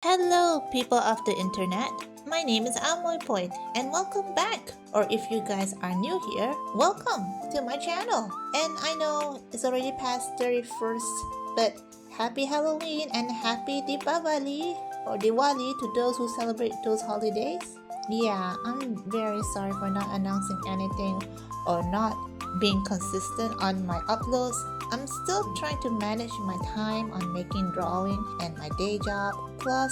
Hello, people of the internet. My name is amoipoint and welcome back. Or if you guys are new here, welcome to my channel. And I know it's already past 31st, but happy Halloween and happy Deepavali or Diwali to those who celebrate those holidays. Yeah, I'm very sorry for not announcing anything or not being consistent on my uploads. I'm still trying to manage my time on making drawing and my day job. Plus,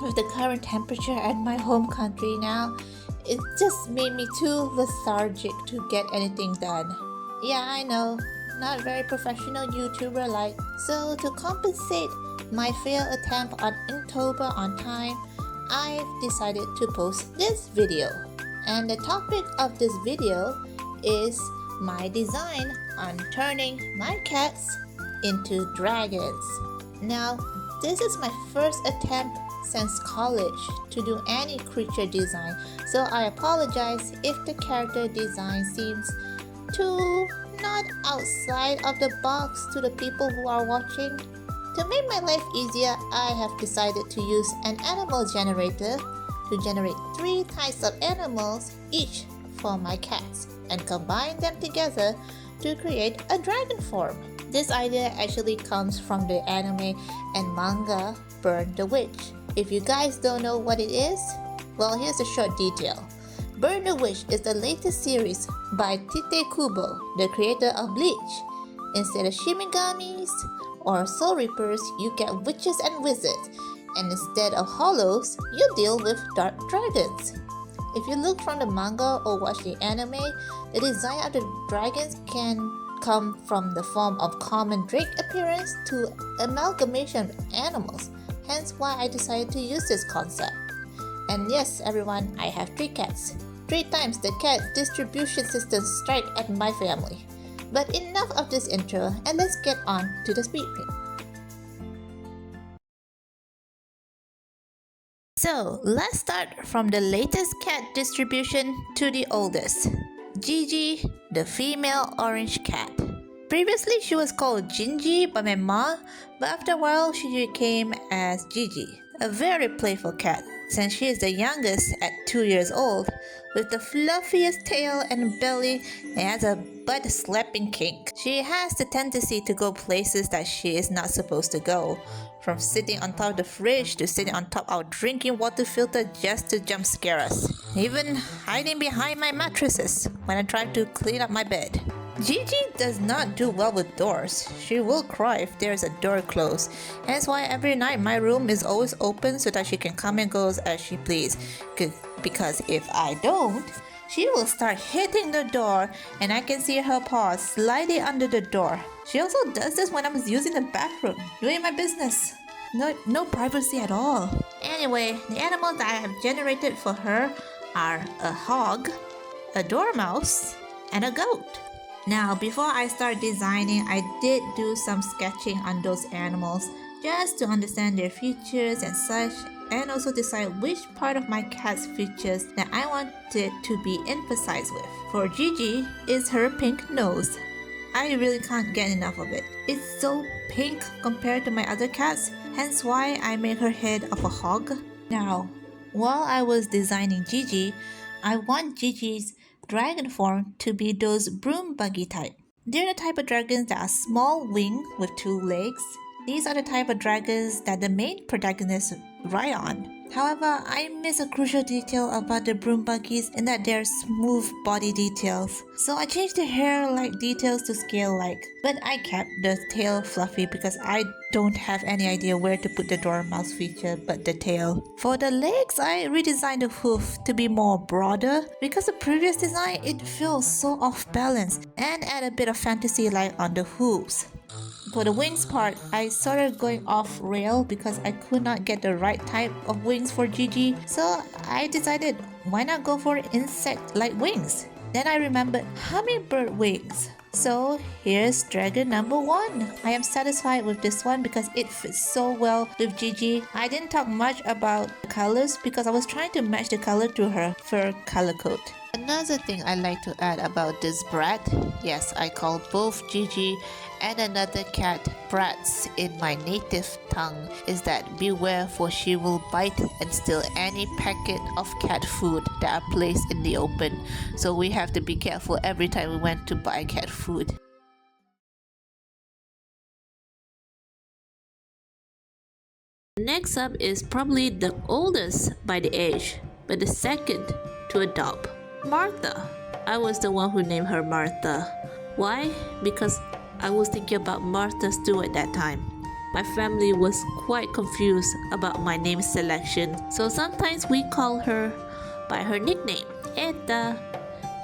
with the current temperature at my home country now, it just made me too lethargic to get anything done. Yeah, I know, not very professional YouTuber like. So to compensate my failed attempt on Inktober on time, I've decided to post this video. And the topic of this video is my design on turning my cats into dragons. Now, this is my first attempt since college to do any creature design, so I apologize if the character design seems too not outside of the box to the people who are watching. To make my life easier, I have decided to use an animal generator to generate 3 types of animals each for my cats and combine them together to create a dragon form. This idea actually comes from the anime and manga Burn the Witch. If you guys don't know what it is, well, here's a short detail. Burn the Witch is the latest series by Tite Kubo, the creator of Bleach. Instead of shimigamis or soul reapers, you get witches and wizards, and instead of hollows, you deal with dark dragons. If you look from the manga or watch the anime, the design of the dragons can come from the form of common drake appearance to amalgamation of animals, hence why I decided to use this concept. And yes, everyone, I have 3 cats. 3 times the cat distribution system strike at my family. But enough of this intro, and let's get on to the speed print. So let's start from the latest cat distribution to the oldest. Gigi, the female orange cat. Previously she was called Gingy by my mom, but after a while she became as Gigi. A very playful cat, since she is the youngest at 2 years old, with the fluffiest tail and belly and has a butt slapping kink. She has the tendency to go places that she is not supposed to go, from sitting on top of the fridge to sitting on top of our drinking water filter just to jump scare us, even hiding behind my mattresses when I try to clean up my bed. Gigi does not do well with doors. She will cry if there is a door closed. Hence why every night my room is always open so that she can come and go as she please. Because if I don't, she will start hitting the door and I can see her paws sliding under the door. She also does this when I'm using the bathroom, doing my business. No privacy at all. Anyway, the animals that I have generated for her are a hog, a dormouse, and a goat. Now, before I start designing, I did do some sketching on those animals just to understand their features and such, and also decide which part of my cat's features that I wanted to be emphasized with. For Gigi, is her pink nose. I really can't get enough of it. It's so pink compared to my other cats, hence why I made her head of a hog. Now, while I was designing Gigi, I want Gigi's dragon form to be those broom buggy type. They're the type of dragons that are small wing with 2 legs. These are the type of dragons that the main protagonist ride on. However, I miss a crucial detail about the broom buggies in that they're smooth body details. So I changed the hair-like details to scale-like, but I kept the tail fluffy because I don't have any idea where to put the dormouse feature but the tail. For the legs, I redesigned the hoof to be more broader because the previous design, it feels so off balance, and add a bit of fantasy light on the hooves. For the wings part, I started going off rail because I could not get the right type of wings for Gigi, so I decided why not go for insect-like wings. Then I remembered hummingbird wings. So here's dragon number 1. I am satisfied with this one because it fits so well with Gigi. I didn't talk much about the colors because I was trying to match the color to her fur color code. Another thing I like to add about this brat, yes, I call both Gigi and another cat brats in my native tongue, is that beware, for she will bite and steal any packet of cat food that are placed in the open. So we have to be careful every time we went to buy cat food. Next up is probably the oldest by the age, but the second to adopt, Martha. I was the one who named her Martha. Why? Because I was thinking about Martha Stewart that time. My family was quite confused about my name selection, so sometimes we call her by her nickname, Etta,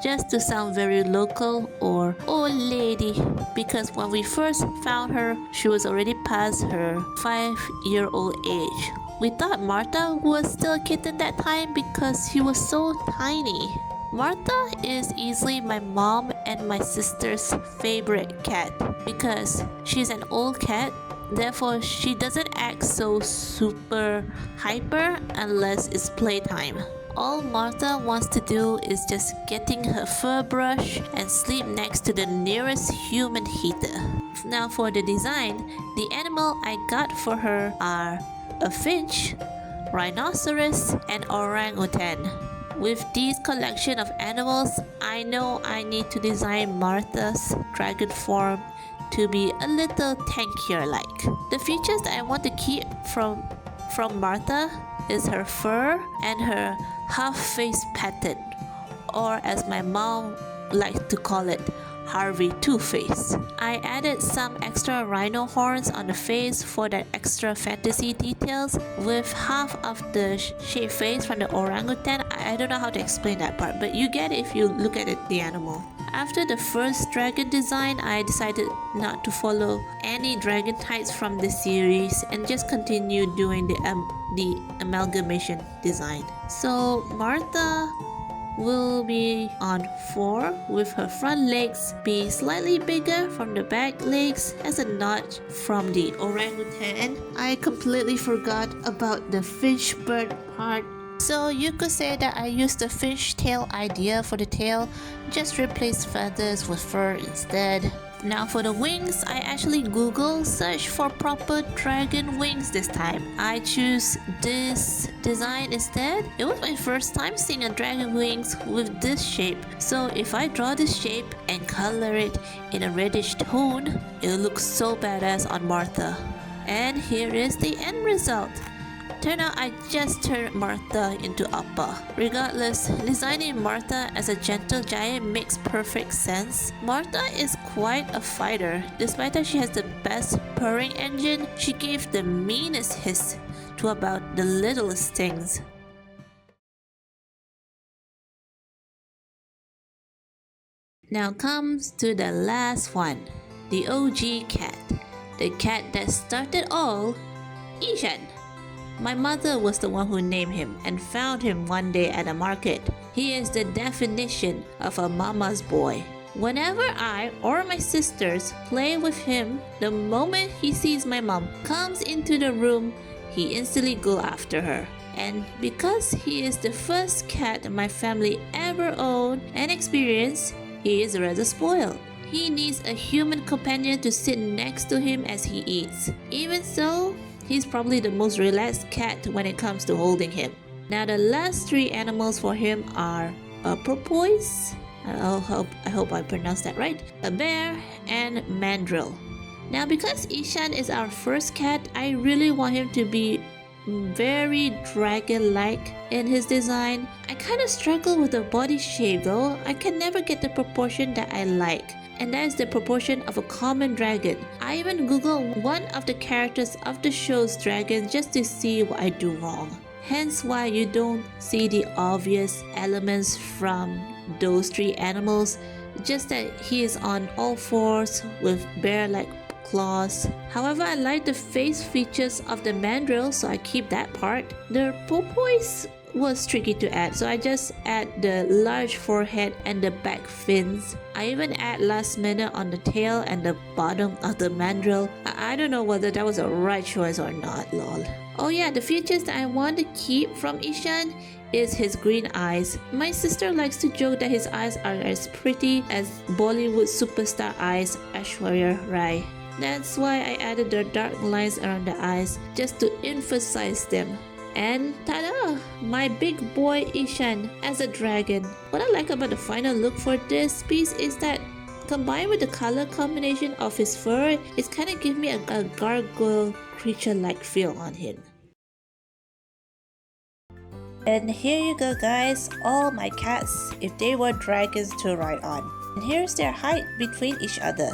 just to sound very local, or old lady, because when we first found her, she was already past her 5-year-old age. We thought Martha was still a kitten that time because she was so tiny. Martha is easily my mom and my sister's favorite cat because she's an old cat. Therefore, she doesn't act so super hyper unless it's playtime. All Martha wants to do is just getting her fur brush and sleep next to the nearest human heater. Now for the design, the animal I got for her are a finch, rhinoceros, and orangutan. With these collection of animals, I know I need to design Martha's dragon form to be a little tankier like. The features that I want to keep from Martha is her fur and her half-face pattern, or as my mom likes to call it, Harvey Two-Face. I added some extra rhino horns on the face for that extra fantasy details with half of the shaved face from the orangutan. I don't know how to explain that part, but you get it if you look at it, the animal. After the first dragon design, I decided not to follow any dragon types from the series and just continue doing the amalgamation design. So Martha will be on 4 with her front legs be slightly bigger from the back legs as a notch from the orangutan. I completely forgot about the finch bird part. So you could say that I used the finch tail idea for the tail, just replace feathers with fur instead. Now for the wings, I actually Google search for proper dragon wings this time. I choose this design instead. It was my first time seeing a dragon wings with this shape. So if I draw this shape and color it in a reddish tone, it looks so badass on Martha. And here is the end result. Turn out I just turned Martha into Appa. Regardless, designing Martha as a gentle giant makes perfect sense. Martha is quite a fighter. Despite that she has the best purring engine, she gave the meanest hiss to about the littlest things. Now comes to the last one, the OG cat. The cat that started all, Ishan. My mother was the one who named him and found him one day at a market. He is the definition of a mama's boy. Whenever I or my sisters play with him, the moment he sees my mom comes into the room, he instantly go after her. And because he is the first cat my family ever owned and experienced, he is rather spoiled. He needs a human companion to sit next to him as he eats. Even so, he's probably the most relaxed cat when it comes to holding him. Now the last 3 animals for him are a porpoise, I hope I pronounced that right, a bear, and mandrill. Now because Ishan is our first cat, I really want him to be very dragon-like in his design. I kind of struggle with the body shape though. I can never get the proportion that I like, and that is the proportion of a common dragon. I even Googled one of the characters of the show's dragon just to see what I do wrong. Hence why you don't see the obvious elements from those 3 animals, just that he is on all 4s with bear-like claws. However, I like the face features of the mandrill, so I keep that part. The porpoise was tricky to add, so I just add the large forehead and the back fins. I even add last minute on the tail and the bottom of the mandrill. I don't know whether that was a right choice or not, lol. Oh yeah, the features that I want to keep from Ishan is his green eyes. My sister likes to joke that his eyes are as pretty as Bollywood superstar eyes Aishwarya Rai. That's why I added the dark lines around the eyes just to emphasize them. And tada! My big boy Ishan as a dragon. What I like about the final look for this piece is that combined with the color combination of his fur, it's kinda give me a gargoyle creature-like feel on him. And here you go guys, all my cats if they were dragons to ride on. And here's their height between each other.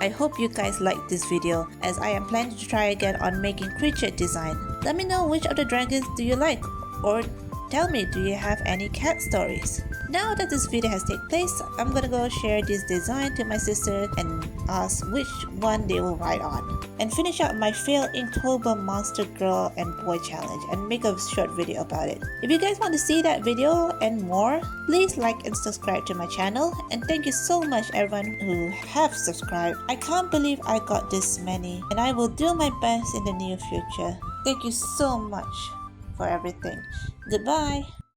I hope you guys liked this video as I am planning to try again on making creature design. Let me know which of the dragons do you like, or tell me, do you have any cat stories? Now that this video has taken place, I'm gonna go share this design to my sister and ask which one they will ride on. And finish out my failed Inktober monster girl and boy challenge and make a short video about it. If you guys want to see that video and more, please like and subscribe to my channel. And thank you so much everyone who have subscribed. I can't believe I got this many, and I will do my best in the near future. Thank you so much for everything. Goodbye.